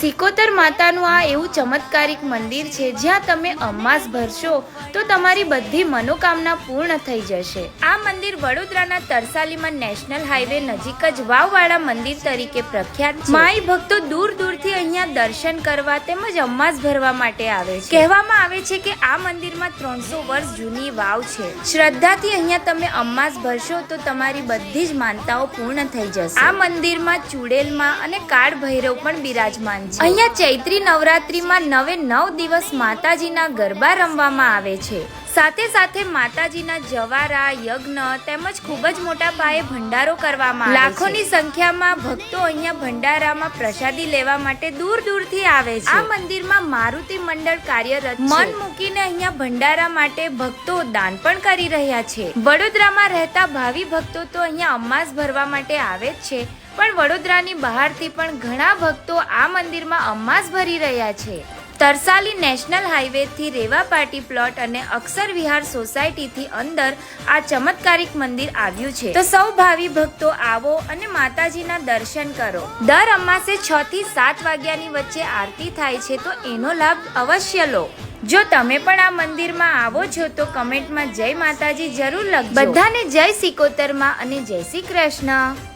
સિકોતર માતાનું આ એવું ચમત્કારિક મંદિર છે જ્યાં તમે અમાસ ભરશો તો તમારી બધી મનોકામના પૂર્ણ થઈ જશે। આ મંદિર વડોદરાના તરસાલીમાં નેશનલ હાઈવે નજીક જ વાવવાળા મંદિર તરીકે પ્રખ્યાત છે। માઈ ભક્તો દૂર દૂરથી અહીંયા દર્શન કરવા તેમજ અમાસ ભરવા માટે આવે છે। કહેવામાં આવે છે કે આ મંદિરમાં 300 વર્ષ જૂની વાવ છે। શ્રદ્ધાથી અહીંયા તમે અમાસ ભરશો તો તમારી બધી જ માનતાઓ પૂર્ણ થઈ જશે। આ મંદિરમાં ચુડેલમાં અને કાળ ભૈરવ પણ બિરાજમાન છે। અહીંયા ચૈત્રી નવરાત્રીમાં 9 દિવસ માતાજીના ગરબા રમવામાં આવે છે। સાથે સાથે માતાજીના જવારા યજ્ઞ તેમજ ખૂબ જ મોટા પાયે ભંડારો કરવામાં આવે છે। લાખોની સંખ્યામાં ભક્તો અહીંયા ભંડારામાં પ્રસાદી લેવા માટે દૂર દૂરથી આવે છે। આ મંદિરમાં મારુતિ મંડળ કાર્યરત છે। મન મૂકીને અહીંયા ભંડારા માટે ભક્તો દાન પણ કરી રહ્યા છે। વડોદરામાં રહેતા ભાવિ ભક્તો તો અહીંયા અમાસ ભરવા માટે આવે જ છે, પણ વડોદરાની બહારથી પણ ઘણા ભક્તો આ મંદિરમાં અમાસ ભરી રહ્યા છે। તરસાલી નેશનલ હાઈવે થી રેવા પાર્ટી પ્લોટ અને અક્ષર વિહાર સોસાયટીથી અંદર આ ચમત્કારિક મંદિર આવ્યું છે। તો સૌ ભાવિ ભક્તો આવો અને માતાજીના દર્શન કરો। દર અમાસે 6 થી 7 વાગ્યાની વચ્ચે આરતી થાય છે, તો એનો લાભ અવશ્ય લો। જો તમે પણ આ મંદિરમાં આવો છો તો કમેન્ટમાં જય માતાજી જરૂર લખજો। બધાને જય સિકોતરમાં અને જય શ્રી કૃષ્ણ।